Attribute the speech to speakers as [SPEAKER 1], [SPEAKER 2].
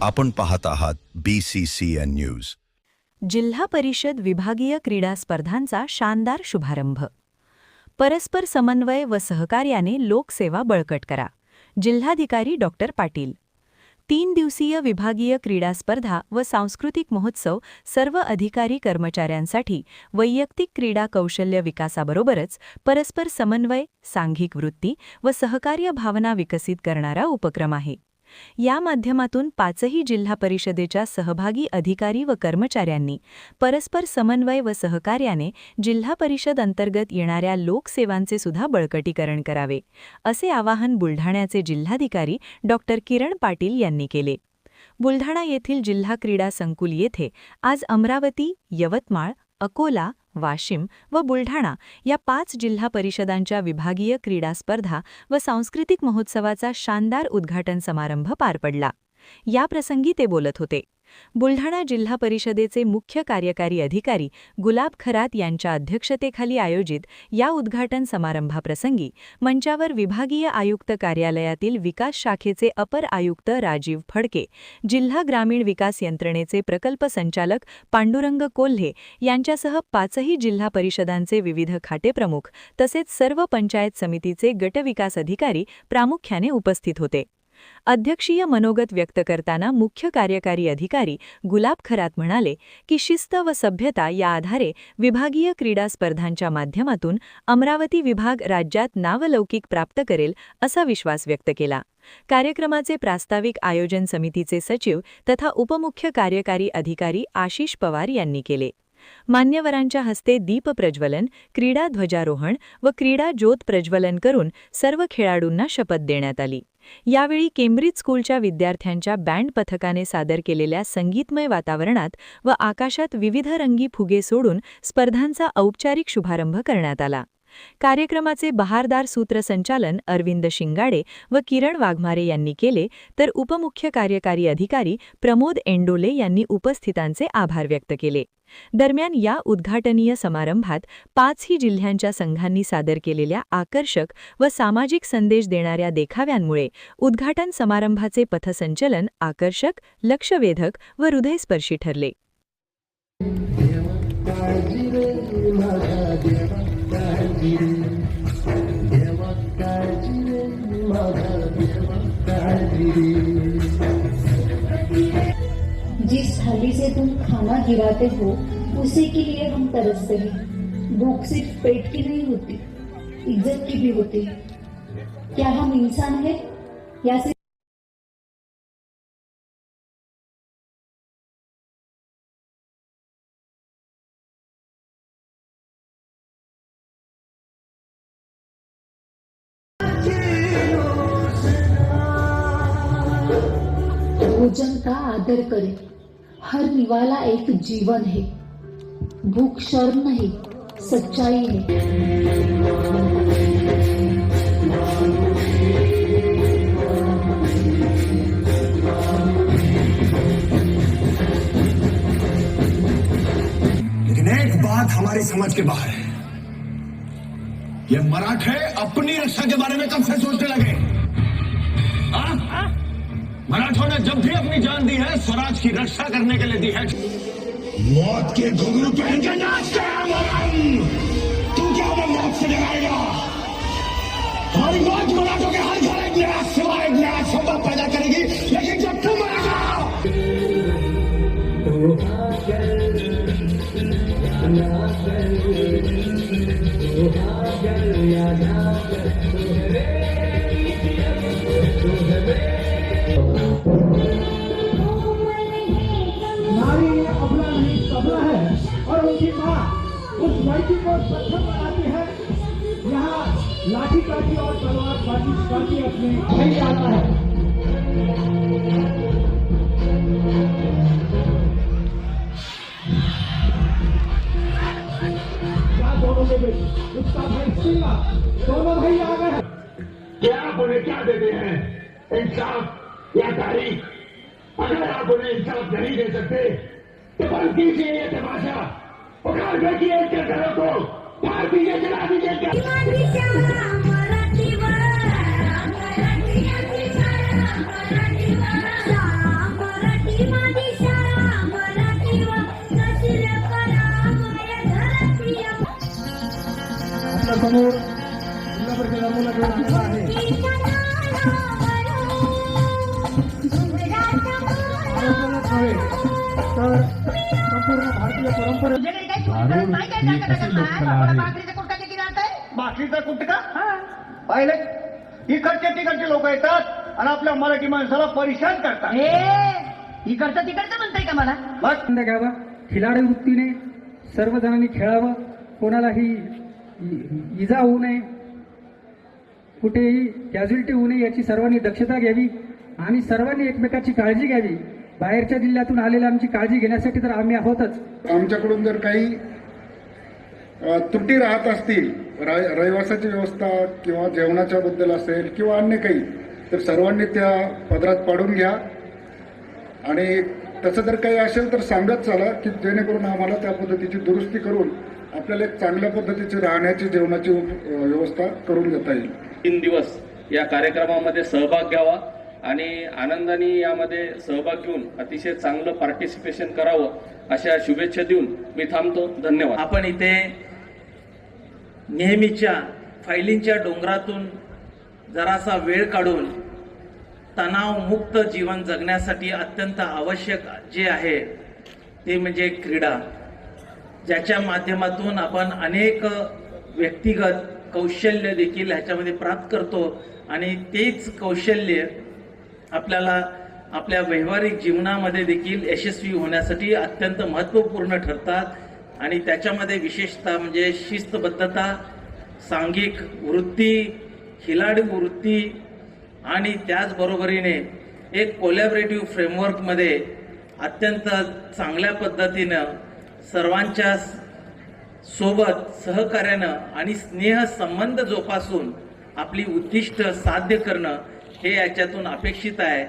[SPEAKER 1] आपण पाहत आहात BCCN न्यूज.
[SPEAKER 2] जिल्हा परिषद विभागीय क्रीडा स्पर्धांचा शानदार शुभारंभ. परस्पर समन्वय व सहकार्याने लोकसेवा बळकट करा. जिल्हाधिकारी डॉक्टर पाटील. 3 दिवसीय विभागीय क्रीडा स्पर्धा व सांस्कृतिक महोत्सव सर्व अधिकारी कर्मचाऱ्यांसाठी वैयक्तिक क्रीडा कौशल्य विकासाबरोबरच परस्पर समन्वय, सांघिक वृत्ती व सहकार्य भावना विकसित करणारा उपक्रम आहे. या माध्यमातून 5ही जिल्हा परिषदेच्या सहभागी अधिकारी व कर्मचाऱ्यांनी परस्पर समन्वय व सहकार्याने जिल्हा परिषद अंतर्गत येणाऱ्या लोकसेवांचे सुद्धा बळकटीकरण करावे, असे आवाहन बुलढाण्याचे जिल्हाधिकारी डॉक्टर किरण पाटील यांनी केले. बुलढाणा येथील जिल्हा क्रीडा संकुल येथे आज अमरावती, यवतमाळ, अकोला, वाशिम व बुलढाणा या 5 जिल्हा परिषदांच्या विभागीय क्रीडा स्पर्धा व सांस्कृतिक महोत्सवाचा शानदार उद्घाटन समारंभ पार पडला. याप्रसंगी ते बोलत होते. बुलढाणा जिल्हा परिषदेचे मुख्य कार्यकारी अधिकारी गुलाब खरात यांच्या अध्यक्षतेखाली आयोजित या उद्घाटन समारंभाप्रसंगी मंचावर विभागीय आयुक्त कार्यालयातील विकास शाखेचे अपर आयुक्त राजीव फडके, जिल्हा ग्रामीण विकास यंत्रणेचे प्रकल्प संचालक पांडुरंग कोल्हे यांच्यासह 5ही जिल्हा परिषदांचे विविध खातेप्रमुख तसेच सर्व पंचायत समितीचे गटविकास अधिकारी प्रामुख्याने उपस्थित होते. अध्यक्षीय मनोगत व्यक्त करताना मुख्य कार्यकारी अधिकारी गुलाब खरात म्हणाले की शिस्त व सभ्यता या आधारे विभागीय क्रीडा स्पर्धांच्या माध्यमातून अमरावती विभाग राज्यात नावलौकिक प्राप्त करेल असा विश्वास व्यक्त केला. कार्यक्रमाचे प्रास्ताविक आयोजन समितीचे सचिव तथा उपमुख्य कार्यकारी अधिकारी आशिष पवार यांनी केले. मान्यवरांच्या हस्ते दीप प्रज्वलन, क्रीडा ध्वजारोहण व क्रीडा ज्योत प्रज्वलन करून सर्व खेळाडूंना शपथ देण्यात आली. यावेळी केम्ब्रिज स्कूलच्या विद्यार्थ्यांच्या बँड पथकाने सादर केलेल्या संगीतमय वातावरणात व आकाशात विविध रंगी फुगे सोडून स्पर्धांचा औपचारिक शुभारंभ करण्यात आला. कार्यक्रमाचे बहारदार सूत्रसंचालन अरविंद शिंगाडे व किरण वाघमारे यांनी केले, तर उपमुख्य कार्यकारी अधिकारी प्रमोद एंडोले यांनी उपस्थितांचे आभार व्यक्त केले. दरम्यान या उद्घाटनीय समारंभात 5ही जिल्ह्यांच्या संघांनी सादर केलेल्या आकर्षक व सामाजिक संदेश देणाऱ्या देखाव्यांमुळे उद्घाटन समारंभाचे पथसंचलन आकर्षक, लक्षवेधक व हृदयस्पर्शी ठरले.
[SPEAKER 3] जिस थाली से तुम खाना गिराते हो उसी के लिए हम तरसते हैं. भूख सिर्फ पेट की नहीं होती, इज्जत की भी होती है. क्या हम इंसान हैं या सिर्फ भोजन का आदर करें. हर निवाला एक जीवन है. भूख शर्म नहीं, सच्चाई है.
[SPEAKER 4] लेकिन एक बात हमारी समझ के बाहर है. ये मराठे अपनी रक्षा के बारे में कब से सोचने लगे? मराठों ने जब भी अपनी जान दी है स्वराज की रक्षा करने के लिए दी है. मौत के घुंघरू पहन के नाचते हैं मोहन. तू क्या हमें मौत से डराएगा? हमारी मौत मराठों के हर घर एक नया सिवा, एक नया संभव पैदा करेगी. लेकिन जब तू मरेगा
[SPEAKER 5] नारी अपना नहीं सबला है और उनकी माँ उस लड़की को सक्षम बनाती है. यहाँ लाठी काठी और तलवार बाजी अपने नहीं आता है. क्या दोनों के बीच उसका भाई सिंगा दोनों भाई आ गए हैं.
[SPEAKER 4] क्या आप उन्हें क्या देते हैं, इंसाफ या तारीख? अगर आप उन्हें इंसाफ नहीं दे सकते तो बंद कीजिए ये तमाशा. उखाड़ फेंकिए इनके घरों को, फाड़ दीजिए, जला दीजिए.
[SPEAKER 5] समोर जिल्हा परिषद मुलं घेऊन आलेला आहे. महाराष्ट्रालाच नव्हे तर संपूर्ण भारतीय परंपरे
[SPEAKER 6] बाकीचा कुटका पाहिले इकडचे तिकडचे लोक येतात आणि आपल्या मराठी माणसाला परेशान करतात.
[SPEAKER 7] इकडचं तिकडचं म्हणताय का मला?
[SPEAKER 5] आनंद घ्यावा, खिलाडी वृत्तीने सर्वजणांनी खेळावं, कोणालाही इजा होऊ नये, कुठेही कॅज्युअलिटी होऊ नये याची सर्वांनी दक्षता घ्यावी आणि सर्वांनी एकमेकाची काळजी घ्यावी. बाहेरच्या जिल्ह्यातून आलेल्या आमची काळजी घेण्यासाठी तर आम्ही आहोतच.
[SPEAKER 8] आमच्याकडून जर काही त्रुटी राहत असतील, रहिवासाची व्यवस्था किंवा जेवणाच्या बद्दल असेल किंवा अन्य काही, तर सर्वांनी त्या पदरात पाडून घ्या आणि तसं जर काही असेल तर सांगत चला की जेणेकरून आम्हाला त्या पद्धतीची दुरुस्ती करून आपल्याला एक चांगल्या पद्धतीची राहण्याची जेवणाची व्यवस्था करून देता येईल.
[SPEAKER 9] 3 दिवस या कार्यक्रमामध्ये सहभाग घ्यावा आणि आनंदाने यामध्ये सहभाग घेऊन अतिशय चांगलं पार्टिसिपेशन करावं अशा शुभेच्छा देऊन मी थांबतो. धन्यवाद.
[SPEAKER 10] आपण इथे नेहमीच्या फायलींच्या डोंगरातून जरासा वेळ काढून तणावमुक्त जीवन जगण्यासाठी अत्यंत आवश्यक जे आहे ते म्हणजे क्रीडा, ज्याच्या माध्यमातून आपण अनेक व्यक्तिगत कौशल्य देखील ह्याच्यामध्ये प्राप्त करतो आणि तेच कौशल्य आपल्याला आपल्या व्यावहारिक जीवनामध्ये देखील यशस्वी होण्यासाठी अत्यंत महत्त्वपूर्ण ठरतात. आणि त्याच्यामध्ये विशेषतः म्हणजे शिस्तबद्धता, सांघिक वृत्ती, खिलाडी वृत्ती आणि त्याचबरोबरीने एक कोलॅबरेटिव्ह फ्रेमवर्कमध्ये अत्यंत चांगल्या पद्धतीनं सर्वांच्या सोबत सहकार्यानं आणि स्नेहसंबंध जोपासून आपली उद्दिष्ट साध्य करणं हे याच्यातून अपेक्षित आहे.